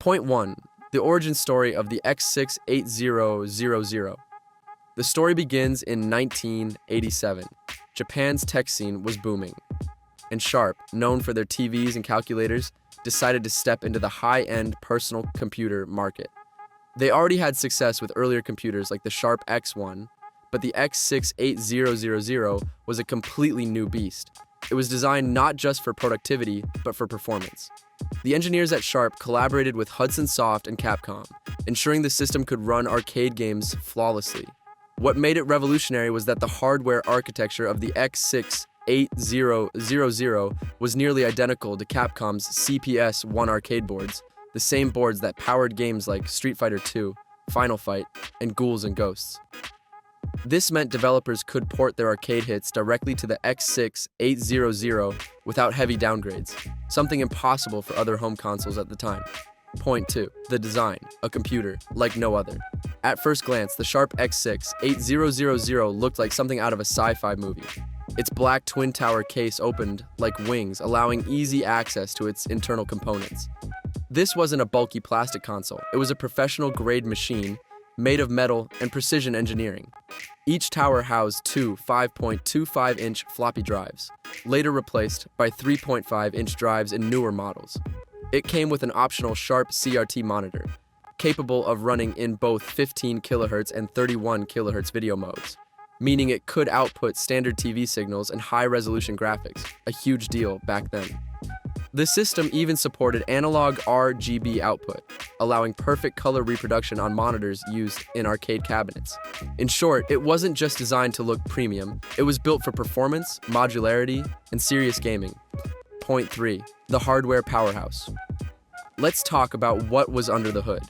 Point 1. The origin story of the X68000. The story begins in 1987. Japan's tech scene was booming, and Sharp, known for their TVs and calculators, decided to step into the high-end personal computer market. They already had success with earlier computers like the Sharp X1, but the X68000 was a completely new beast. It was designed not just for productivity, but for performance. The engineers at Sharp collaborated with Hudson Soft and Capcom, ensuring the system could run arcade games flawlessly. What made it revolutionary was that the hardware architecture of the X68000 was nearly identical to Capcom's CPS-1 arcade boards, the same boards that powered games like Street Fighter II, Final Fight, and Ghouls and Ghosts. This meant developers could port their arcade hits directly to the X68000 without heavy downgrades, something impossible for other home consoles at the time. Point 2. The design, a computer like no other. At first glance, the Sharp X68000 looked like something out of a sci-fi movie. Its black twin-tower case opened like wings, allowing easy access to its internal components. This wasn't a bulky plastic console. It was a professional-grade machine made of metal and precision engineering. Each tower housed two 5.25-inch floppy drives, later replaced by 3.5-inch drives in newer models. It came with an optional Sharp CRT monitor, capable of running in both 15 kHz and 31 kHz video modes, meaning it could output standard TV signals and high-resolution graphics, a huge deal back then. The system even supported analog RGB output, allowing perfect color reproduction on monitors used in arcade cabinets. In short, it wasn't just designed to look premium, it was built for performance, modularity, and serious gaming. Point 3. The hardware powerhouse. Let's talk about what was under the hood.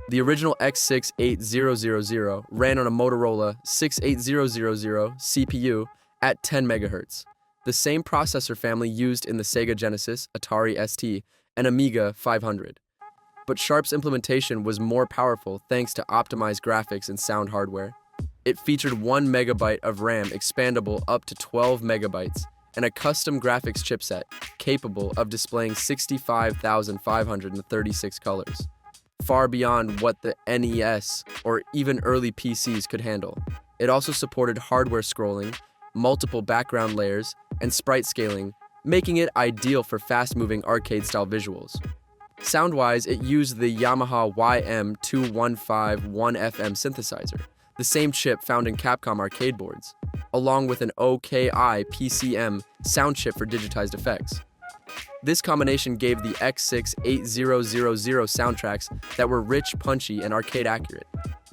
The original X68000 ran on a Motorola 68000 CPU at 10 MHz. The same processor family used in the Sega Genesis, Atari ST, and Amiga 500. But Sharp's implementation was more powerful thanks to optimized graphics and sound hardware. It featured 1 MB of RAM expandable up to 12 MB and a custom graphics chipset capable of displaying 65,536 colors, far beyond what the NES or even early PCs could handle. It also supported hardware scrolling, multiple background layers, and sprite scaling, making it ideal for fast-moving arcade-style visuals. Sound-wise, it used the Yamaha YM2151FM synthesizer, the same chip found in Capcom arcade boards, along with an OKI PCM sound chip for digitized effects. This combination gave the X68000 soundtracks that were rich, punchy, and arcade accurate.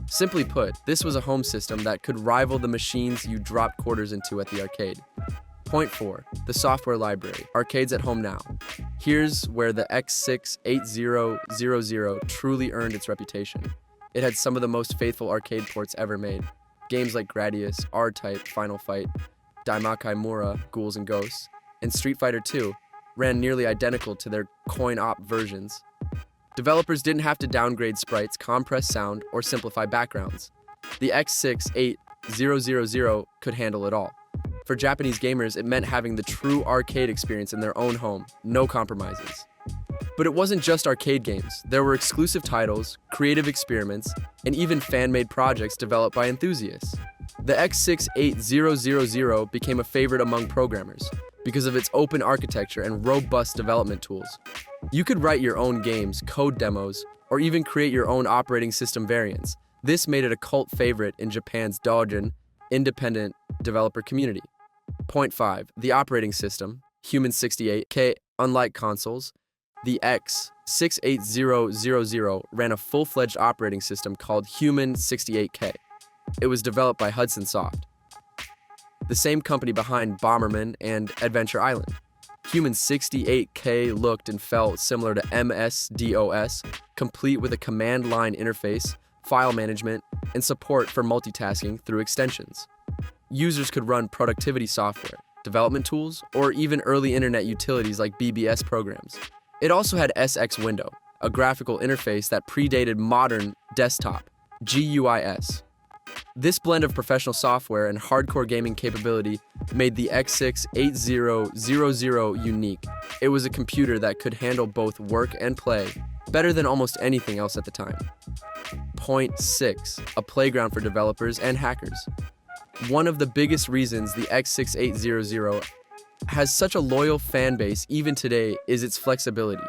Simply put, this was a home system that could rival the machines you dropped quarters into at the arcade. Point 4. The software library. Arcades at home now. Here's where the X68000 truly earned its reputation. It had some of the most faithful arcade ports ever made. Games like Gradius, R-Type, Final Fight, Daimakai Mura, Ghouls and Ghosts, and Street Fighter II ran nearly identical to their coin-op versions. Developers didn't have to downgrade sprites, compress sound, or simplify backgrounds. The X68000 could handle it all. For Japanese gamers, it meant having the true arcade experience in their own home, no compromises. But it wasn't just arcade games. There were exclusive titles, creative experiments, and even fan-made projects developed by enthusiasts. The X68000 became a favorite among programmers because of its open architecture and robust development tools. You could write your own games, code demos, or even create your own operating system variants. This made it a cult favorite in Japan's Dojin, independent developer community. Point 5. The operating system, Human 68K. Unlike consoles, the X68000 ran a full-fledged operating system called Human 68K. It was developed by Hudson Soft, the same company behind Bomberman and Adventure Island. Human 68K looked and felt similar to MS-DOS, complete with a command line interface, file management, and support for multitasking through extensions. Users could run productivity software, development tools, or even early internet utilities like BBS programs. It also had SX Window, a graphical interface that predated modern desktop, GUIS. This blend of professional software and hardcore gaming capability made the X68000 unique. It was a computer that could handle both work and play, better than almost anything else at the time. Point 6, a playground for developers and hackers. One of the biggest reasons the X68000 has such a loyal fan base even today is its flexibility.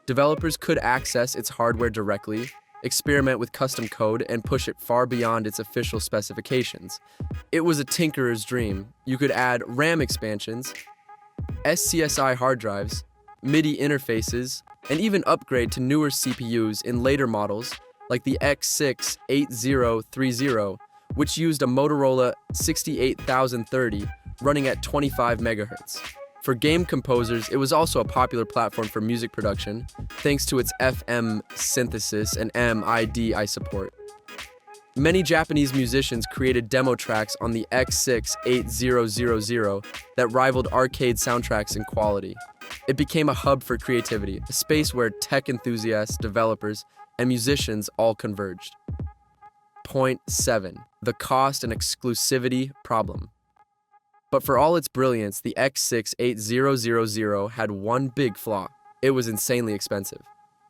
Developers could access its hardware directly, experiment with custom code, and push it far beyond its official specifications. It was a tinkerer's dream. You could add RAM expansions, SCSI hard drives, MIDI interfaces, and even upgrade to newer CPUs in later models like the X68030, which used a Motorola 68030 running at 25 MHz. For game composers, it was also a popular platform for music production, thanks to its FM synthesis and MIDI support. Many Japanese musicians created demo tracks on the X68000 that rivaled arcade soundtracks in quality. It became a hub for creativity, a space where tech enthusiasts, developers, and musicians all converged. Point 7, the cost and exclusivity problem. But for all its brilliance, the X68000 had one big flaw. It was insanely expensive.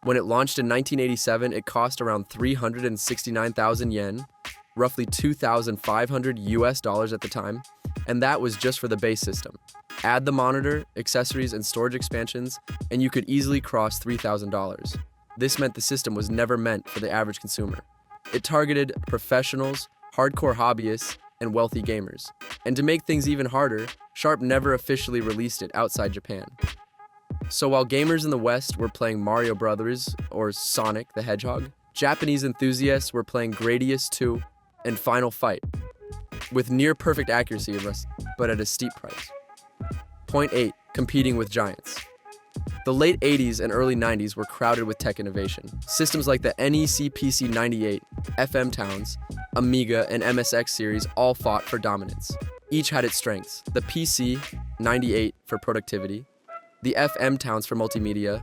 When it launched in 1987, it cost around 369,000 yen, roughly $2,500 at the time, and that was just for the base system. Add the monitor, accessories, and storage expansions, and you could easily cross $3,000. This meant the system was never meant for the average consumer. It targeted professionals, hardcore hobbyists, and wealthy gamers. And to make things even harder, Sharp never officially released it outside Japan. So while gamers in the West were playing Mario Brothers or Sonic the Hedgehog, Japanese enthusiasts were playing Gradius 2 and Final Fight, with near-perfect accuracy, but at a steep price. Point 8, competing with giants. The late 80s and early 90s were crowded with tech innovation. Systems like the NEC PC98, FM Towns, Amiga, and MSX series all fought for dominance. Each had its strengths. The PC98 for productivity, the FM Towns for multimedia,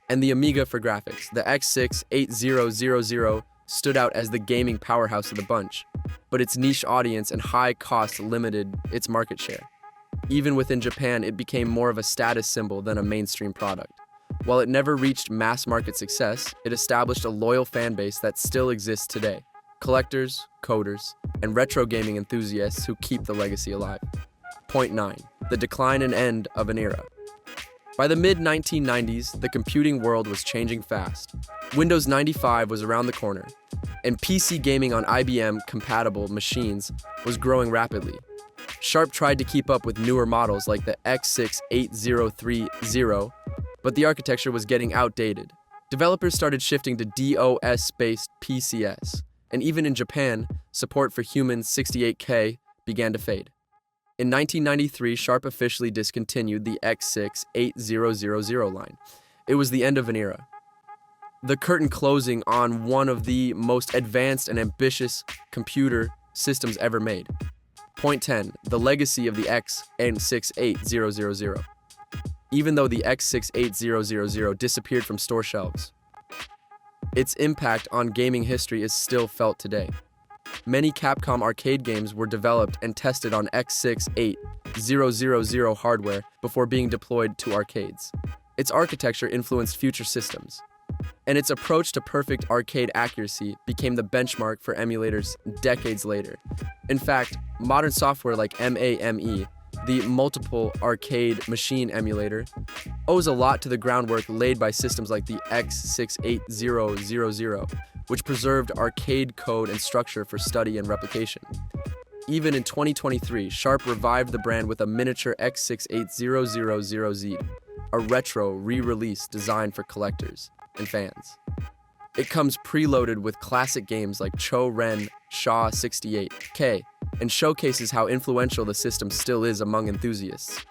and the Amiga for graphics. The X68000 stood out as the gaming powerhouse of the bunch, but its niche audience and high cost limited its market share. Even within Japan, it became more of a status symbol than a mainstream product. While it never reached mass market success, it established a loyal fan base that still exists today. Collectors, coders, and retro gaming enthusiasts who keep the legacy alive. Point 9, the decline and end of an era. By the mid-1990s, the computing world was changing fast. Windows 95 was around the corner, and PC gaming on IBM-compatible machines was growing rapidly. Sharp tried to keep up with newer models like the X68030, but the architecture was getting outdated. Developers started shifting to DOS-based PCS, and even in Japan, support for Human 68K began to fade. In 1993, Sharp officially discontinued the X68000 line. It was the end of an era. The curtain closing on one of the most advanced and ambitious computer systems ever made. Point 10, the legacy of the X68000. Even though the X68000 disappeared from store shelves, its impact on gaming history is still felt today. Many Capcom arcade games were developed and tested on X68000 hardware before being deployed to arcades. Its architecture influenced future systems, and its approach to perfect arcade accuracy became the benchmark for emulators decades later. In fact, modern software like MAME, the Multiple Arcade Machine Emulator, owes a lot to the groundwork laid by systems like the X68000, which preserved arcade code and structure for study and replication. Even in 2023, Sharp revived the brand with a miniature X68000Z, a retro re-release designed for collectors and fans. It comes preloaded with classic games like Cho-Ren Sha 68K and showcases how influential the system still is among enthusiasts.